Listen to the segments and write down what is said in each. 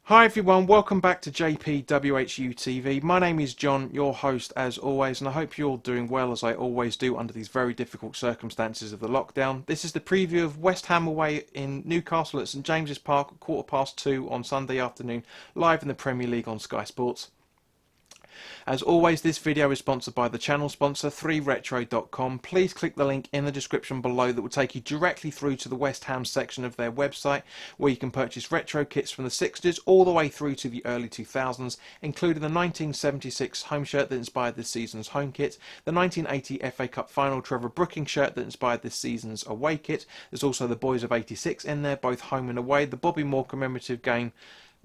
Hi everyone, welcome back to JPWHU TV. My name is John, your host as always, and I hope you're all doing well as I always do under these very difficult circumstances of the lockdown. This is the preview of West Ham away in Newcastle at St James's Park at 2:15 on Sunday afternoon, live in the Premier League on Sky Sports. As always, this video is sponsored by the channel sponsor 3retro.com. Please click the link in the description below that will take you directly through to the West Ham section of their website, where you can purchase retro kits from the 60s all the way through to the early 2000s, including the 1976 home shirt that inspired this season's home kit, the 1980 FA Cup final Trevor Brooking shirt that inspired this season's away kit. There's also the Boys of 86 in there, both home and away, the Bobby Moore commemorative game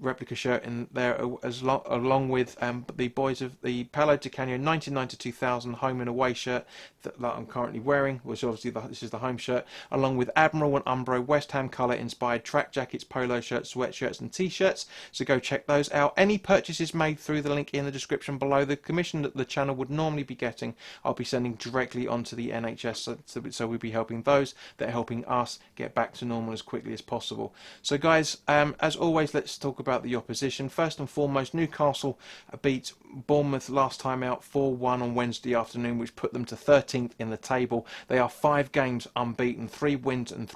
replica shirt in there, along with the Boys of the Paolo Di Canio 1990-2000 home and away shirt that I'm currently wearing, which obviously this is the home shirt, along with Admiral and Umbro West Ham colour inspired track jackets, polo shirts, sweatshirts and t-shirts, so go check those out. Any purchases made through the link in the description below, the commission that the channel would normally be getting, I'll be sending directly onto the NHS, so we'll be helping those that are helping us get back to normal as quickly as possible. So guys, as always, let's talk about the opposition. First and foremost, Newcastle beat Bournemouth last time out 4-1 on Wednesday afternoon, which put them to 13th in the table. They are 5 games unbeaten, 3 wins and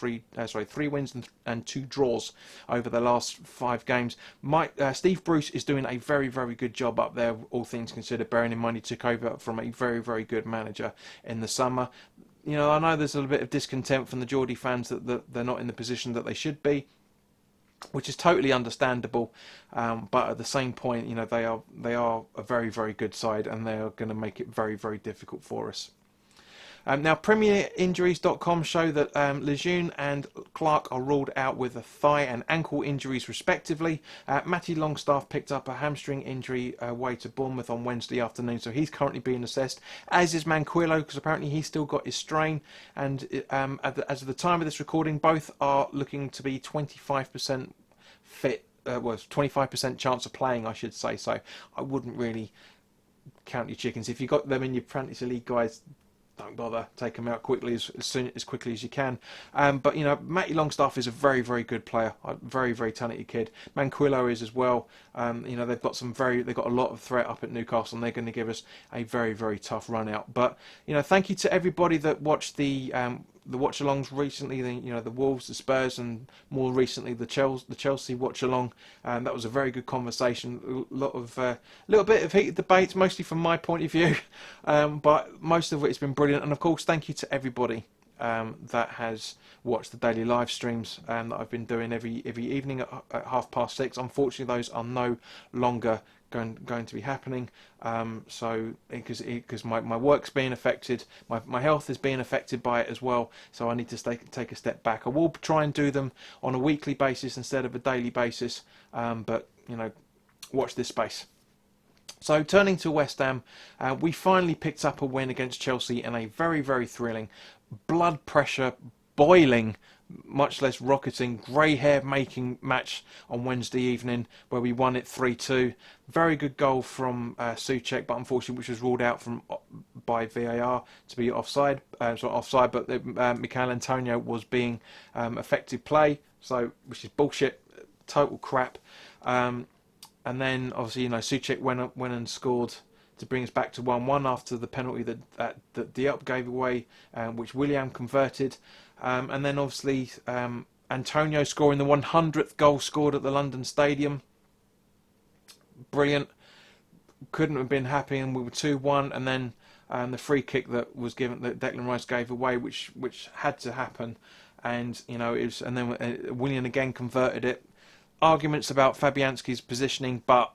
2 draws over the last 5 games. Steve Bruce is doing a very, very good job up there, all things considered, bearing in mind he took over from a very, very good manager in the summer. You know, I know there's a little bit of discontent from the Geordie fans that they're not in the position that they should be, which is totally understandable, but at the same point, you know, they are a very, very good side, and they are going to make it very, very difficult for us. Now, PremierInjuries.com show that Lejeune and Clark are ruled out with thigh and ankle injuries respectively. Matty Longstaff picked up a hamstring injury away to Bournemouth on Wednesday afternoon, so he's currently being assessed, as is Manquillo, because apparently he's still got his strain, and as of the time of this recording, both are looking to be 25% fit, 25% chance of playing, I should say, so I wouldn't really count your chickens. If you got them in your fantasy league, guys, don't bother, take them out quickly, as quickly as you can. But you know, Matty Longstaff is a very, very good player, a very, very talented kid. Manquillo is as well. You know, they've got a lot of threat up at Newcastle, and they're going to give us a very, very tough run out. But you know, thank you to everybody that watched the watch-alongs recently. The Wolves, the Spurs, and more recently the Chelsea watch-along. That was a very good conversation. A little bit of heated debates, mostly from my point of view, but most of it has been brilliant. And of course, thank you to everybody that has watched the daily live streams that I've been doing every evening at 6:30. Unfortunately, those are no longer going to be happening, so because my work's being affected, my health is being affected by it as well, so I need to take a step back. I will try and do them on a weekly basis instead of a daily basis, but you know, watch this space. So turning to West Ham, we finally picked up a win against Chelsea in a very, very thrilling, blood pressure boiling, much less rocketing, grey hair making match on Wednesday evening, where we won it 3-2. Very good goal from Souček, but unfortunately which was ruled out by VAR to be offside. But Michail Antonio was being effective play, so which is bullshit, total crap. And then obviously, you know, Souček went and scored to bring us back to 1-1 after the penalty that Diop gave away, which Willian converted. And then obviously Antonio scoring the 100th goal scored at the London Stadium. Brilliant. Couldn't have been happy, and we were 2-1. And then the free kick that was given, that Declan Rice gave away, which had to happen. And you know, and then Willian again converted it. Arguments about Fabianski's positioning, but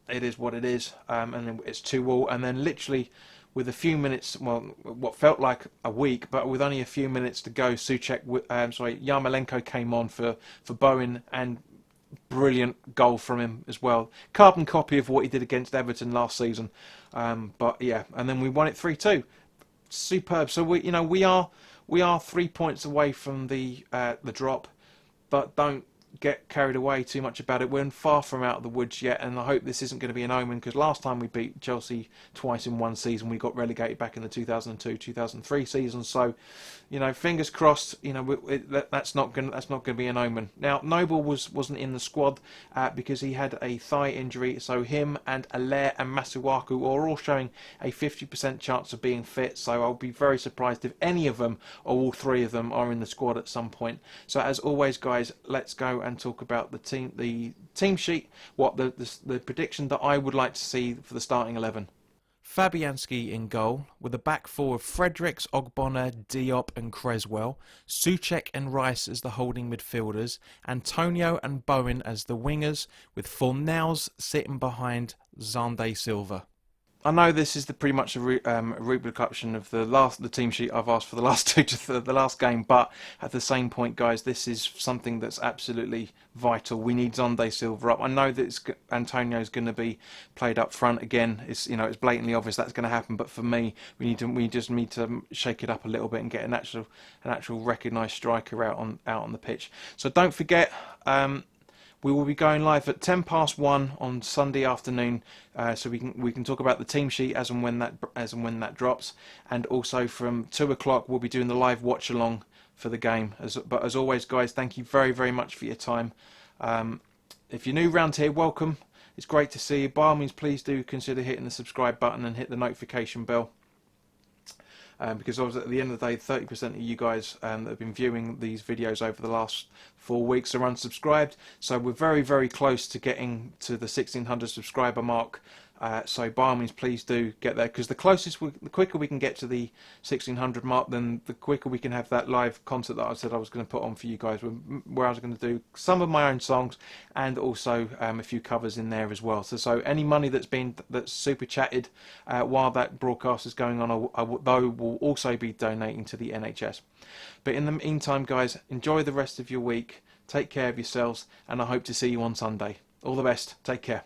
it is what it is. And then it's 2-2. And then literally, with a few minutes, well, what felt like a week, but with only a few minutes to go, Yarmolenko came on for Bowen, and brilliant goal from him as well. Carbon copy of what he did against Everton last season. But yeah, and then we won it 3-2. Superb. So we are 3 points away from the drop, but don't get carried away too much about it. We're far from out of the woods yet, and I hope this isn't going to be an omen, because last time we beat Chelsea twice in one season, we got relegated back in the 2002-2003 season. So, fingers crossed. That's not going to be an omen. Now, Noble wasn't in the squad because he had a thigh injury. So him and Allaire and Masuaku are all showing a 50% chance of being fit. So I'll be very surprised if any of them or all three of them are in the squad at some point. So as always, guys, let's go and talk about the team sheet. What the prediction that I would like to see for the starting 11. Fabianski in goal, with a back four of Fredericks, Ogbonna, Diop and Creswell, Souček and Rice as the holding midfielders, Antonio and Bowen as the wingers, with Fornals sitting behind Zande Silva. I know this is pretty much a reproduction of the team sheet I've asked for the last the last game, but at the same point, guys, this is something that's absolutely vital. We need Zande Silva up. I know that Antonio's going to be played up front again. It's blatantly obvious that's going to happen, but for me, we just need to shake it up a little bit and get an actual recognised striker out on the pitch. So don't forget. We will be going live at 1:10 on Sunday afternoon, so we can talk about the team sheet as and when that drops, and also from 2 o'clock we'll be doing the live watch along for the game. But as always, guys, thank you very, very much for your time. If you're new around here, welcome. It's great to see you. By all means, please do consider hitting the subscribe button and hit the notification bell. Because obviously at the end of the day, 30% of you guys that have been viewing these videos over the last 4 weeks are unsubscribed. So we're very, very close to getting to the 1,600 subscriber mark. So by all means, please do get there, because the quicker we can get to the 1,600 mark, then the quicker we can have that live concert that I said I was going to put on for you guys, where I was going to do some of my own songs and also a few covers in there as well. So any money that's super chatted while that broadcast is going on, I will also be donating to the NHS. But in the meantime, guys, enjoy the rest of your week. Take care of yourselves, and I hope to see you on Sunday. All the best. Take care.